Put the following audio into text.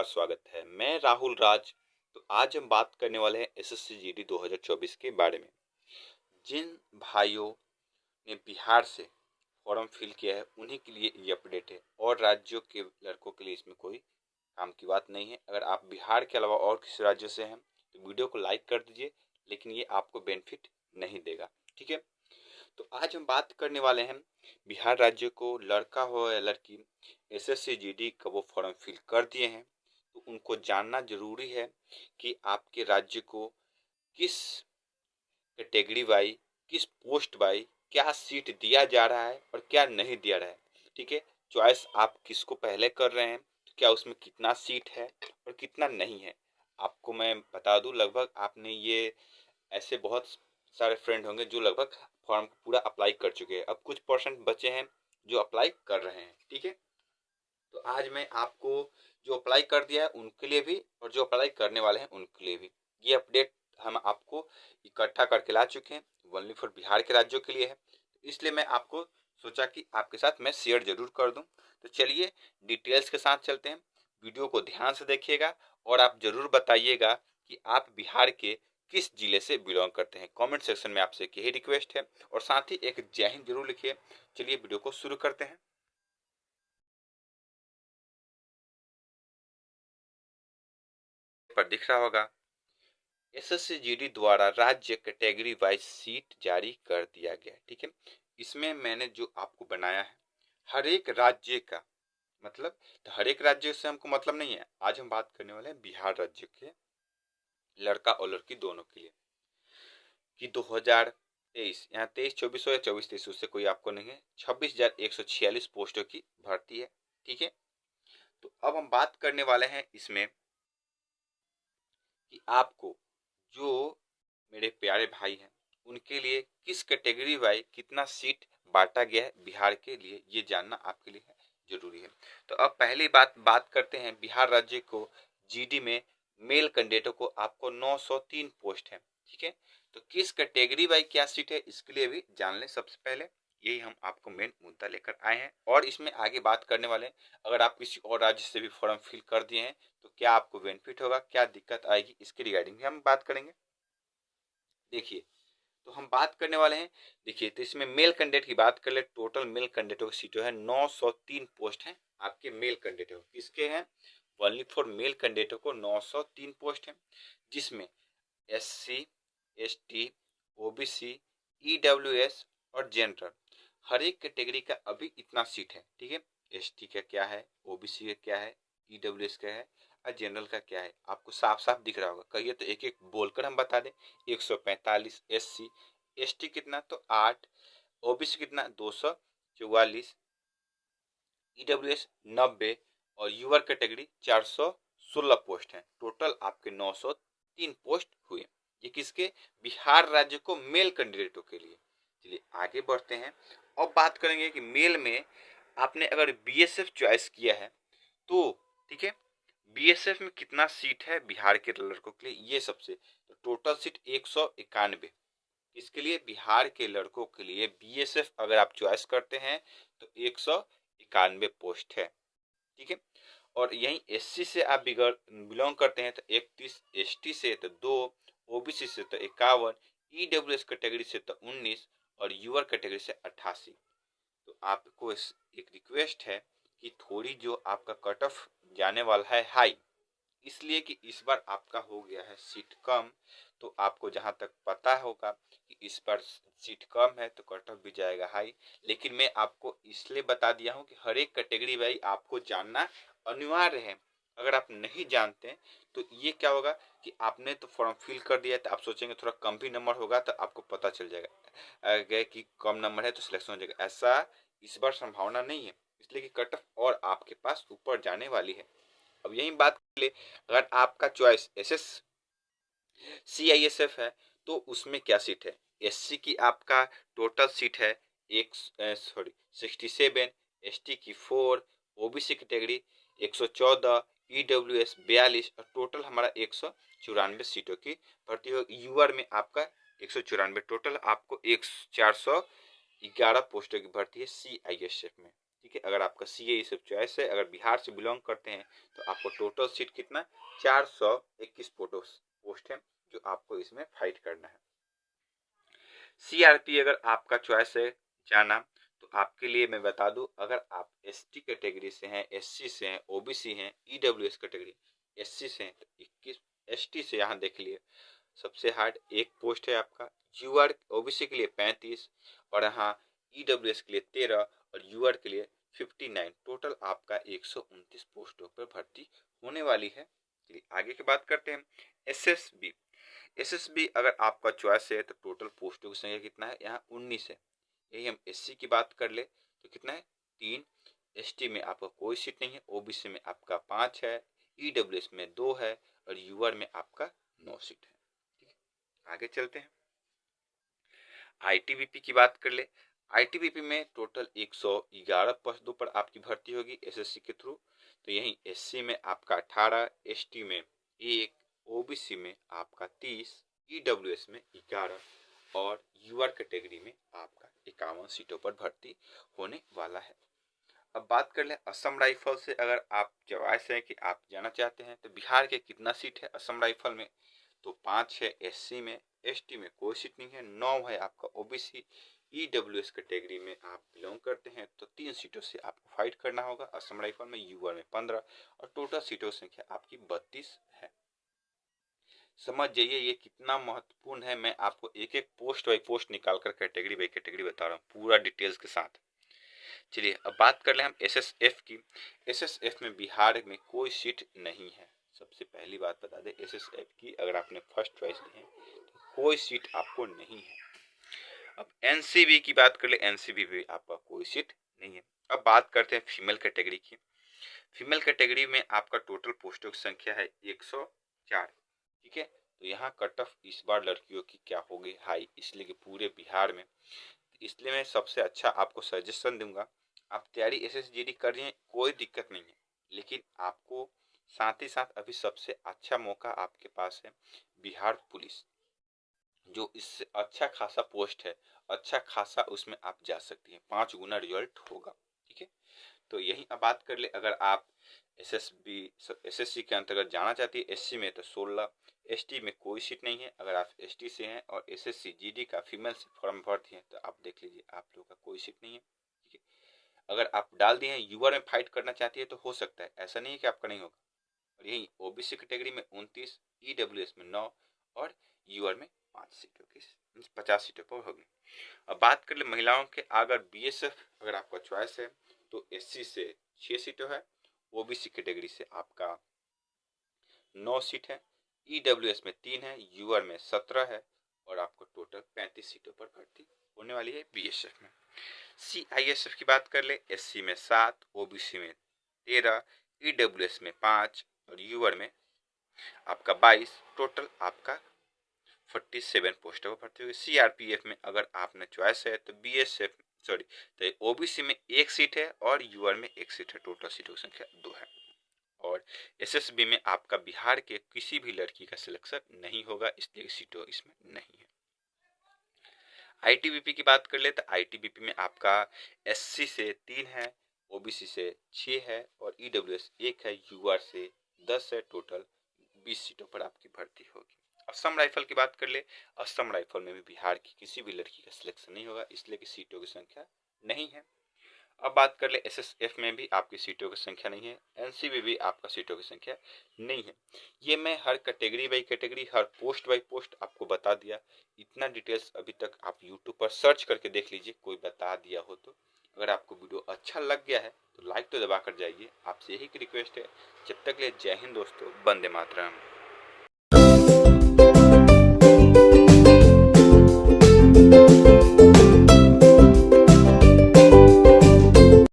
आपका स्वागत है। मैं राहुल राज। तो आज हम बात करने वाले हैं एसएससी जीडी 2024 के बारे में। जिन भाइयों ने बिहार से फॉर्म फिल किया है उन्हीं के लिए ये अपडेट है, और राज्यों के लड़कों के लिए इसमें कोई काम की बात नहीं है। अगर आप बिहार के अलावा और किसी राज्य से हैं तो वीडियो को लाइक कर दीजिए, लेकिन ये आपको बेनिफिट नहीं देगा। ठीक है, तो आज हम बात करने वाले हैं बिहार राज्य को, लड़का हो या लड़की, एसएससी जीडी का वो फॉर्म फिल कर दिए हैं तो उनको जानना जरूरी है कि आपके राज्य को किस कैटेगरी वाई, किस पोस्ट वाई क्या सीट दिया जा रहा है और क्या नहीं दिया रहा है। ठीक है, चॉइस आप किसको पहले कर रहे हैं, तो क्या उसमें कितना सीट है और कितना नहीं है। आपको मैं बता दूं, लगभग आपने ये ऐसे बहुत सारे फ्रेंड होंगे जो लगभग फॉर्म पूरा अप्लाई कर चुके हैं। अब कुछ परसेंट बचे हैं जो अप्लाई कर रहे हैं। ठीक है, तो आज मैं आपको जो अप्लाई कर दिया है उनके लिए भी और जो अप्लाई करने वाले हैं उनके लिए भी ये अपडेट हम आपको इकट्ठा करके ला चुके हैं। ओनली फॉर बिहार के राज्यों के लिए है, इसलिए मैं आपको सोचा कि आपके साथ मैं शेयर जरूर कर दूं। तो चलिए डिटेल्स के साथ चलते हैं। वीडियो को ध्यान से देखिएगा और आप जरूर बताइएगा कि आप बिहार के किस जिले से बिलोंग करते हैं। कमेंट सेक्शन में आपसे यही रिक्वेस्ट है, और साथ ही एक जय हिंद जरूर लिखिए। चलिए वीडियो को शुरू करते हैं। पर दिख रहा होगा, एसएससी जीडी द्वारा राज्य कैटेगरी वाइज सीट जारी कर दिया गया। ठीक है, इसमें मैंने जो आपको बनाया है हर एक राज्य का मतलब, तो हर एक राज्य से हमको मतलब नहीं है। आज हम बात करने वाले हैं बिहार राज्य के लड़का और लड़की दोनों के लिए कि 2023 यहाँ 23-24 हो या 24-23 उससे कोई आपको नहीं है। 26,146 पोस्टों की भर्ती है। ठीक है, तो अब हम बात करने वाले हैं इसमें कि आपको जो मेरे प्यारे भाई हैं उनके लिए किस कैटेगरी वाइज कितना सीट बांटा गया है बिहार के लिए, ये जानना आपके लिए जरूरी है। तो अब पहली बात करते हैं बिहार राज्य को जीडी में मेल कैंडिडेटों को आपको 903 पोस्ट है। ठीक है, तो किस कैटेगरी वाइज क्या सीट है इसके लिए भी जान लें। सबसे पहले यही हम आपको मेन मुद्दा लेकर आए हैं, और इसमें आगे बात करने वाले हैं अगर आप किसी और राज्य से भी फॉर्म फिल कर दिए हैं तो क्या आपको बेनिफिट होगा, क्या दिक्कत आएगी, इसके रिगार्डिंग भी हम बात करेंगे। देखिए, तो हम बात करने वाले हैं, देखिए तो इसमें मेल कैंडिडेट की बात कर ले। टोटल मेल कैंडिडेटों की सीटें है 903 पोस्ट हैं आपके मेल कैंडिडेटों किसके हैं, ओनली फॉर मेल कैंडिडेटों को 903 पोस्ट हैं, जिसमें एससी, एसटी, ओबीसी, ईडब्ल्यूएस और जनरल हर एक कैटेगरी का अभी इतना सीट है। ठीक है, एसटी का क्या है, ओबीसी का क्या है, ईडब्ल्यूएस का है और जनरल का क्या है, आपको साफ साफ दिख रहा होगा। कहिए तो एक एक बोलकर हम बता दें। 145 एससी, एसटी कितना तो 8, ओबीसी कितना 244, ईडब्ल्यूएस 90 और यूआर कैटेगरी 416 पोस्ट हैं। टोटल आपके 903 पोस्ट हुए। ये किसके, बिहार राज्य को मेल कैंडिडेटों के लिए। चलिए आगे बढ़ते हैं और बात करेंगे कि मेल में आपने अगर बीएसएफ चॉइस किया है तो ठीक है, बीएसएफ में कितना सीट है बिहार के लड़कों के लिए, ये सबसे तो टोटल सीट 191। इसके लिए बिहार के लड़कों के लिए बीएसएफ अगर आप चॉइस करते हैं तो 191 पोस्ट है। ठीक है, और यहीं एससी से आप बिलोंग करते हैं तो 31, एसटी से तो 2, ओबीसी से तो 51, ईडब्ल्यूएस कैटेगरी से तो 19 और यूआर कैटेगरी से 88। तो आपको एक रिक्वेस्ट है कि थोड़ी जो आपका कट ऑफ जाने वाला है हाई, इसलिए कि इस बार आपका हो गया है सीट कम। तो आपको जहां तक पता होगा कि इस बार सीट कम है तो कट ऑफ भी जाएगा हाई। लेकिन मैं आपको इसलिए बता दिया हूं कि हर एक कैटेगरी वाइज आपको जानना अनिवार्य है। अगर आप नहीं जानते तो ये क्या होगा कि आपने तो फॉर्म फिल कर दिया है तो आप सोचेंगे थोड़ा कम भी नंबर होगा तो आपको पता चल जाएगा अगर कि कम नंबर है तो सिलेक्शन हो जाएगा। ऐसा इस बार संभावना नहीं है, इसलिए कि कट ऑफ और आपके पास ऊपर जाने वाली है। अब यही बात कर ले, अगर आपका चॉइस एसएस सीआईएसएफ है तो उसमें क्या सीट है। एससी की आपका टोटल सीट है 67, एसटी की 4, ओबीसी कैटेगरी 114, ईडब्ल्यूएस 42 और टोटल हमारा 194 सीटों की भर्ती हो। यूआर में आपका 194, टोटल आपको 411 पोस्टों की भर्ती है सीआईएसएफ में। ठीक है। अगर आपका सी ए सब चॉइस है, अगर बिहार से बिलोंग करते हैं तो आपको टोटल सीट कितना 421 पोस्ट है जो आपको इसमें फाइट करना है। सीआरपी अगर आपका चॉइस है जाना तो आपके लिए मैं बता दूं, अगर आप एसटी कैटेगरी से हैं, एससी से हैं, ओबीसी हैं, ईडब्ल्यूएस कैटेगरी एससी से हैं तो 21, एसटी से यहाँ देख लिए सबसे हार्ड एक पोस्ट है आपका, यूआर ओबीसी के लिए 35 और यहाँ ईडब्ल्यूएस के लिए 13 और यूआर के लिए 59, टोटल आपका 129 पोस्टों पर भर्ती होने वाली है। चलिए आगे की बात करते हैं। एसएसबी, एसएसबी अगर आपका चॉइस है तो टोटल पोस्टों की संख्या कितना है, यहाँ 19 है। यही हम एससी की बात कर ले तो कितना है 3, एसटी में आपका कोई सीट नहीं है, ओबीसी में आपका 5 है, ईडब्ल्यूएस में 2 है और यूआर में आपका 9 सीट है। ठीक है, आगे चलते हैं। आईटीबीपी की बात कर ले, आईटीबीपी में टोटल 111 पदों पर आपकी भर्ती होगी एसएससी के थ्रू। तो यही एससी में आपका 18, एसटी में 1, ओबीसी में आपका 30, ईडब्ल्यूएस में 11 और यूआर कैटेगरी में आपका 51 सीटों पर भर्ती होने वाला है। अब बात कर ले असम राइफल से, अगर आप चॉइस है कि आप जाना चाहते हैं तो बिहार के कितना सीट है असम राइफल में, तो 5 है एससी में, एसटी में कोई सीट नहीं है, 9 है आपका ओबीसी, ईडब्ल्यूएस कैटेगरी में आप बिलोंग करते हैं तो 3 सीटों से आपको फाइट करना होगा असम राइफल में, यूआर में 15 और टोटल सीटों संख्या आपकी 32 है। समझ जाइए ये कितना महत्वपूर्ण है, मैं आपको एक एक पोस्ट बाई पोस्ट निकाल कर कैटेगरी बाई कैटेगरी बता रहा हूँ पूरा डिटेल्स के साथ। चलिए अब बात कर ले हम एसएसएफ की। एसएसएफ में बिहार में कोई सीट नहीं है, सबसे पहली बात बता दें एसएसएफ की अगर आपने फर्स्ट चॉइस ली है तो कोई सीट आपको नहीं है। अब एनसीबी की बात कर ले, एनसीबी भी आपका कोई सीट नहीं है। अब बात करते हैं फीमेल कैटेगरी की। फीमेल कैटेगरी में आपका टोटल पोस्टों की संख्या है 104। ठीक है, तो यहाँ कट ऑफ इस बार लड़कियों की क्या होगी हाई, इसलिए कि पूरे बिहार में, इसलिए मैं सबसे अच्छा आपको सजेशन दूंगा, आप तैयारी एसएसजीडी कर रही हैं कोई दिक्कत नहीं है, लेकिन आपको साथ ही साथ अभी सबसे अच्छा मौका आपके पास है बिहार पुलिस, जो इससे अच्छा खासा पोस्ट है, अच्छा खासा उसमें आप जा सकती हैं, 5 गुना रिजल्ट होगा। ठीक है, तो यही अब बात कर ले, अगर आप एसएससी के अंतर्गत जाना चाहती है, एससी में तो 16, एसटी में कोई सीट नहीं है। अगर आप एसटी से हैं और एसएससी जीडी का फीमेल से फॉर्म भरती हैं तो आप देख लीजिए आप लोगों का कोई सीट नहीं है। ठीक है, अगर आप डाल दिए हैं यूआर में फाइट करना चाहती है तो हो सकता है, ऐसा नहीं है कि आपका नहीं होगा। और यही ओबीसी कैटेगरी में 29, ईडब्ल्यूएस में 9 और यूआर में 5 सीटों की 50 सीटों पर होगी। अब बात कर ले महिलाओं के, अगर बीएसएफ अगर आपका चॉइस है तो एससी से 6 सीटों है, ओबीसी कैटेगरी से आपका 9 सीट है, ईडब्ल्यूएस में 3 है, यूआर में 17 है और आपको टोटल 35 सीटों पर भर्ती होने वाली है बीएसएफ में। सीआईएसएफ की बात कर ले, एससी में 7, ओबीसी में 13, ईडब्ल्यूएस में 5 और यूआर में आपका 22, टोटल आपका 47 पोस्टों पर भर्ती होगी। सीआरपीएफ में अगर आपने चॉइस है तो बीएसएफ सॉरी तो ओबीसी में 1 सीट है और यूआर में 1 सीट है, टोटल सीटों की संख्या 2 है। और एसएसबी में आपका बिहार के किसी भी लड़की का सिलेक्शन नहीं होगा, इसलिए सीटों इसमें नहीं है। आईटीबीपी की बात कर ले तो आईटीबीपी में आपका एससी से 3 है, ओबीसी से 6 है और ईडब्ल्यूएस 1 है, यूआर से 10 है, टोटल 20 सीटों पर आपकी भर्ती होगी। असम राइफल की बात कर ले, असम राइफल में भी बिहार की किसी भी लड़की का सिलेक्शन नहीं होगा, इसलिए कि सीटों की संख्या नहीं है। अब बात कर ले एसएसएफ में भी आपकी सीटों की संख्या नहीं है, एनसीबी भी आपका सीटों की संख्या नहीं है। ये मैं हर कैटेगरी बाई कैटेगरी, हर पोस्ट बाई पोस्ट आपको बता दिया। इतना डिटेल्स अभी तक आप यूट्यूब पर सर्च करके देख लीजिए, कोई बता दिया हो तो। अगर आपको वीडियो अच्छा लग गया है तो लाइक तो दबा कर जाइए, आपसे यही रिक्वेस्ट है। जब तक ले जय हिंद दोस्तों, वंदे मातरम।